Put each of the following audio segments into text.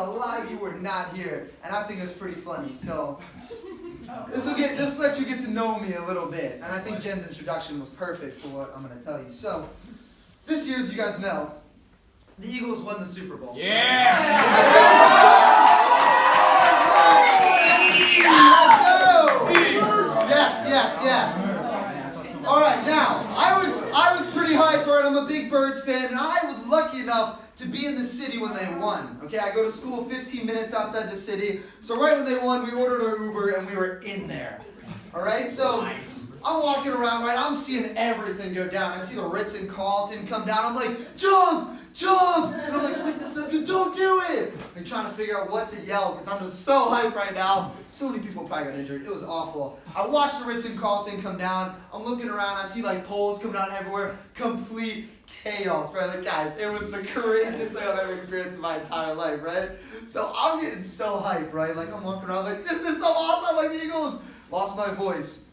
gonna lie, you were not here, and I think it's pretty funny. So this will let you get to know me a little bit, and I think Jen's introduction was perfect for what I'm gonna tell you. So this year, as you guys know, the Eagles won the Super Bowl. Yeah! Let's go! Yes. All right, now I was pretty hyped for it. I'm a big Birds fan, and I was lucky enough to be in the city when they won. Okay, I go to school 15 minutes outside the city, so right when they won, we ordered our Uber and we were in there. All right, so I'm walking around, right? I'm seeing everything go down. I see the Ritz-Carlton come down. I'm like, jump! And I'm like, wait, that's not good. Don't do it! I'm trying to figure out what to yell because I'm just so hyped right now. So many people probably got injured. It was awful. I watched the Ritz-Carlton come down. I'm looking around. I see like poles come down everywhere. Complete chaos, right? Like, guys, it was the craziest thing I've ever experienced in my entire life, right? So I'm getting so hyped, right? Like, I'm walking around like, this is so awesome, like the Eagles. Lost my voice.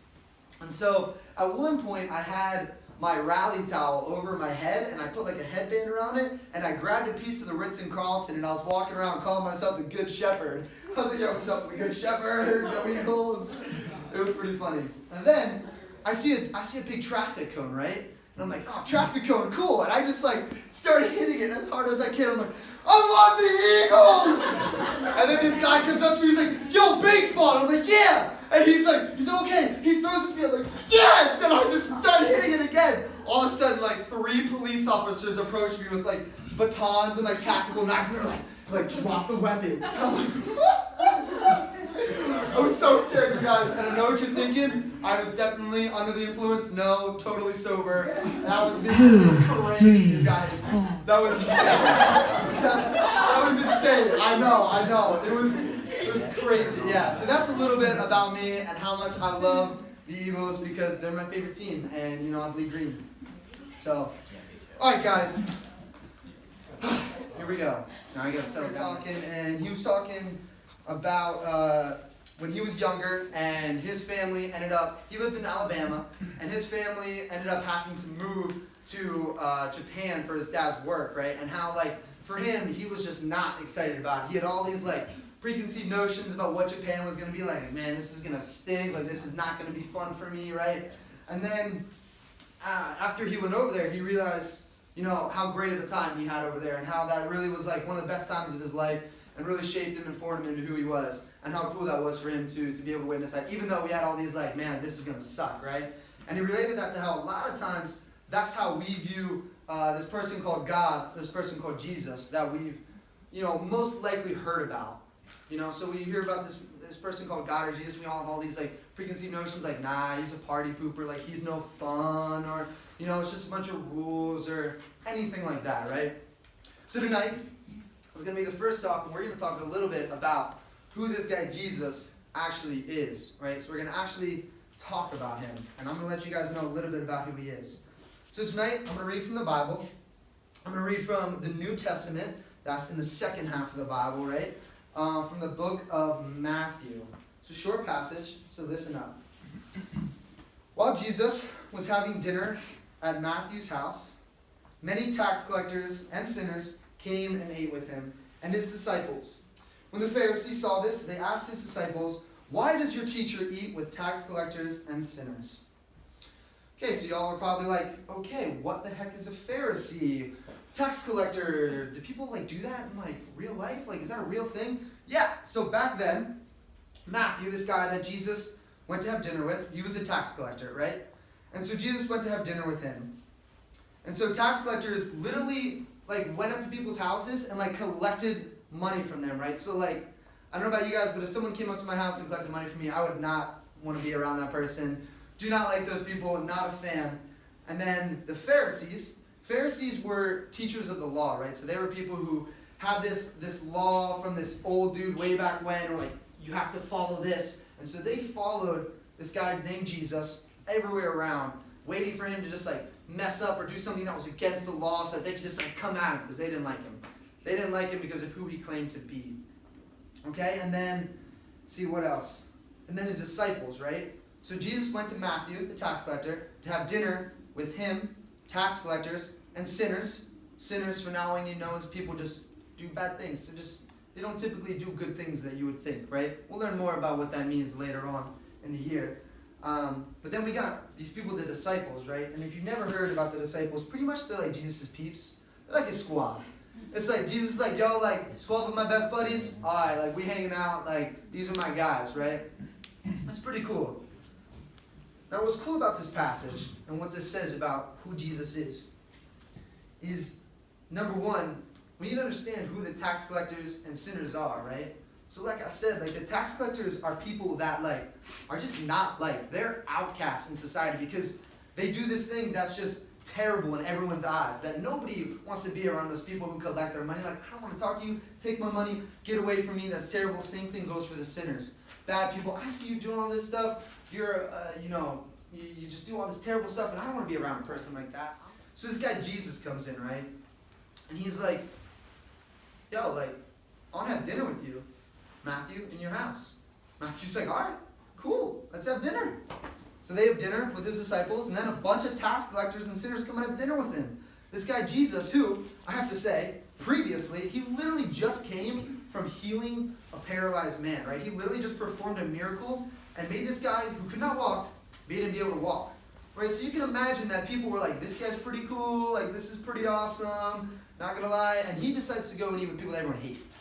And so at one point I had my rally towel over my head and I put like a headband around it and I grabbed a piece of the Ritz-Carlton and I was walking around calling myself the Good Shepherd. I was like, yo, what's up, the Good Shepherd, go Eagles. It was pretty funny. And then I see a big traffic cone, right? And I'm like, oh, traffic cone, cool. And I just like started hitting it as hard as I can. I'm like, I love the Eagles! And then this guy comes up to me, he's like, yo, baseball! And I'm like, yeah! And he's like, okay. He throws it to me, I'm like, yes! And I just started hitting it again. All of a sudden, like 3 police officers approached me with like batons and like tactical knives, and they're like drop the weapon. And I'm like, I was so scared, you guys. And I know what you're thinking. I was definitely under the influence. No, totally sober. And I was being crazy, you guys. That was insane. That was insane. I know. It was crazy, yeah. So that's a little bit about me and how much I love the Eagles because they're my favorite team, and you know I bleed green. So, all right, guys. Here we go. Now I gotta settle down. And he was talking about when he was younger, and his family he lived in Alabama, and his family ended up having to move to Japan for his dad's work, right? And how like for him, he was just not excited about it. He had all these like preconceived notions about what Japan was going to be like. Man, this is going to stink. Like, this is not going to be fun for me, right? And then after he went over there, he realized, you know, how great of a time he had over there and how that really was like one of the best times of his life and really shaped him and formed him into who he was and how cool that was for him to be able to witness that, even though we had all these like, man, this is going to suck, right? And he related that to how a lot of times that's how we view this person called God, this person called Jesus that we've, you know, most likely heard about. You know, so we hear about this person called God or Jesus, we all have all these like preconceived notions like, nah, he's a party pooper, like he's no fun, or, you know, it's just a bunch of rules or anything like that, right? So tonight is going to be the first talk, and we're going to talk a little bit about who this guy Jesus actually is, right? So we're going to actually talk about him, and I'm going to let you guys know a little bit about who he is. So tonight, I'm going to read from the Bible. I'm going to read from the New Testament. That's in the second half of the Bible, right? From the book of Matthew. It's a short passage, so listen up. While Jesus was having dinner at Matthew's house, many tax collectors and sinners came and ate with him and his disciples. When the Pharisees saw this, they asked his disciples, "Why does your teacher eat with tax collectors and sinners?" Okay, so y'all are probably like, okay, what the heck is a Pharisee? Tax collector, do people like do that in like real life? Like, is that a real thing? Yeah, so back then, Matthew, this guy that Jesus went to have dinner with, he was a tax collector, right? And so Jesus went to have dinner with him. And so tax collectors literally like went up to people's houses and like collected money from them, right? So like, I don't know about you guys, but if someone came up to my house and collected money from me, I would not want to be around that person. Do not like those people, not a fan. And then the Pharisees were teachers of the law, right? So they were people who had this law from this old dude way back when, or like, you have to follow this. And so they followed this guy named Jesus everywhere around, waiting for him to just like mess up or do something that was against the law so that they could just like come at him because they didn't like him. They didn't like him because of who he claimed to be. Okay, and then, see what else? And then his disciples, right? So Jesus went to Matthew, the tax collector, to have dinner with him, tax collectors, and sinners. Sinners, for now, we need to know, is people just do bad things. So just they don't typically do good things that you would think, right? We'll learn more about what that means later on in the year. But then we got these people, the disciples, right? And if you've never heard about the disciples, pretty much they're like Jesus' peeps. They're like his squad. It's like Jesus is like, yo, like 12 of my best buddies, all right, like we hanging out, like these are my guys, right? That's pretty cool. Now what's cool about this passage and what this says about who Jesus is number one, we need to understand who the tax collectors and sinners are, right? So like I said, like the tax collectors are people that like are just not like, they're outcasts in society because they do this thing that's just terrible in everyone's eyes, that nobody wants to be around those people who collect their money. Like, I don't want to talk to you, take my money, get away from me, that's terrible. Same thing goes for the sinners. Bad people, I see you doing all this stuff, you're, you just do all this terrible stuff, and I don't want to be around a person like that. So this guy Jesus comes in, right? And he's like, yo, like, I want to have dinner with you, Matthew, in your house. Matthew's like, all right, cool, let's have dinner. So they have dinner with his disciples, and then a bunch of tax collectors and sinners come and have dinner with him. This guy Jesus, who, I have to say, previously, he literally just came from healing a paralyzed man, right? He literally just performed a miracle and made this guy who could not walk, made him be able to walk, right? So you can imagine that people were like, this guy's pretty cool, like this is pretty awesome, not gonna lie, and he decides to go and eat with people that everyone hates.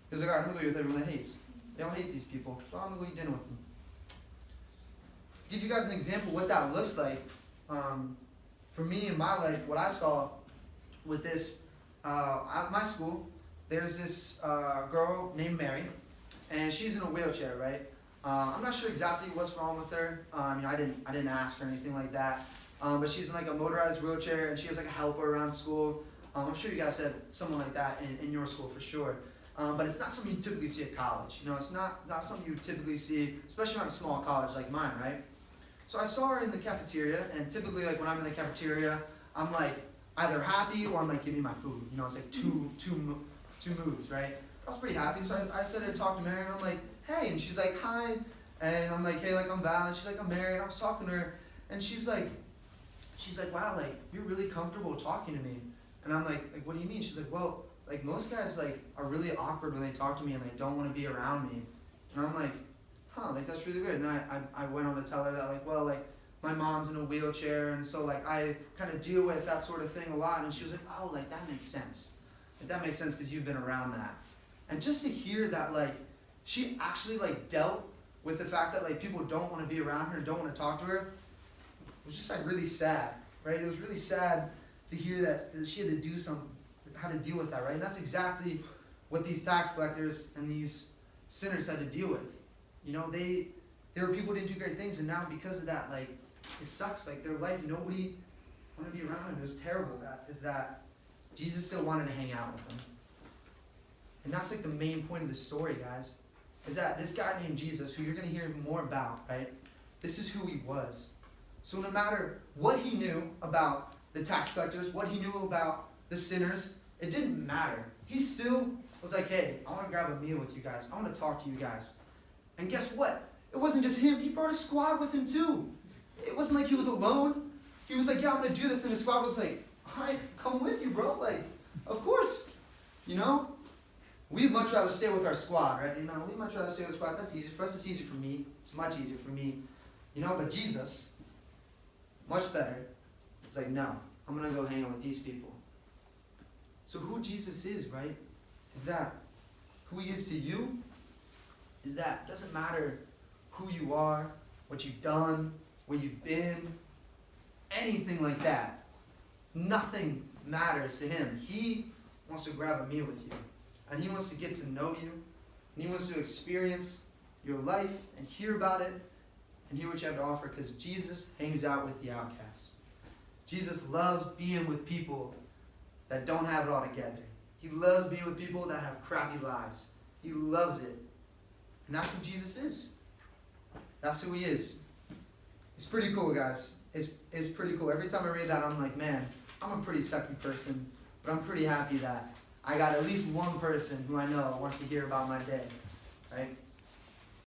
He was like, all right, I'm gonna go eat with everyone that hates. They all hate these people, so I'm gonna go eat dinner with them. To give you guys an example of what that looks like, for me in my life, what I saw with this, at my school, there's this girl named Mary, and she's in a wheelchair, right? I'm not sure exactly what's wrong with her. I didn't ask or anything like that. But she's in like a motorized wheelchair, and she has like a helper around school. I'm sure you guys have someone like that in your school for sure. But it's not something you typically see at college. You know, it's not something you typically see, especially on a small college like mine, right? So I saw her in the cafeteria, and typically like when I'm in the cafeteria, I'm like either happy or I'm like, give me my food. You know, it's like two moods, right? I was pretty happy, so I started to talk to Mary, and I'm like, hey, and she's like, hi, and I'm like, hey, like I'm Val, and she's like, I'm Mary, and I was talking to her, and she's like, wow, like you're really comfortable talking to me, and I'm like, what do you mean? She's like, well, like most guys like are really awkward when they talk to me and they don't want to be around me, and I'm like, huh, like that's really weird. And then I went on to tell her that like, well, like my mom's in a wheelchair, and so like I kind of deal with that sort of thing a lot, and she was like, oh, like that makes sense. Like that makes sense because you've been around that. And just to hear that like she actually like dealt with the fact that like people don't want to be around her and don't want to talk to her, it was just like really sad, right? It was really sad to hear that she had to do how to deal with that, right? And that's exactly what these tax collectors and these sinners had to deal with. You know, they were people who didn't do great things, and now because of that, like, it sucks. Like, their life, nobody wanted to be around them. It was terrible. That Jesus still wanted to hang out with them. And that's, like, the main point of the story, guys, is that this guy named Jesus, who you're going to hear more about, right, this is who he was. So no matter what he knew about the tax collectors, what he knew about the sinners, it didn't matter. He still was like, hey, I want to grab a meal with you guys. I want to talk to you guys. And guess what? It wasn't just him. He brought a squad with him too. It wasn't like he was alone. He was like, yeah, I'm going to do this. And the squad was like, all right, come with you, bro. Like, of course. You know? We'd much rather stay with our squad, right? You know, we'd much rather stay with the squad. That's easy for us. It's easy for me. It's much easier for me. You know, but Jesus, much better. It's like, no, I'm going to go hang out with these people. So who Jesus is, right? Is that who he is to you? Is that it doesn't matter who you are, what you've done, where you've been, anything like that. Nothing matters to him. He wants to grab a meal with you. And he wants to get to know you. And he wants to experience your life and hear about it and hear what you have to offer, because Jesus hangs out with the outcasts. Jesus loves being with people that don't have it all together. He loves being with people that have crappy lives. He loves it. And that's who Jesus is. That's who he is. It's pretty cool, guys. It's pretty cool. Every time I read that, I'm like, man, I'm a pretty sucky person, but I'm pretty happy that I got at least one person who I know wants to hear about my day, right?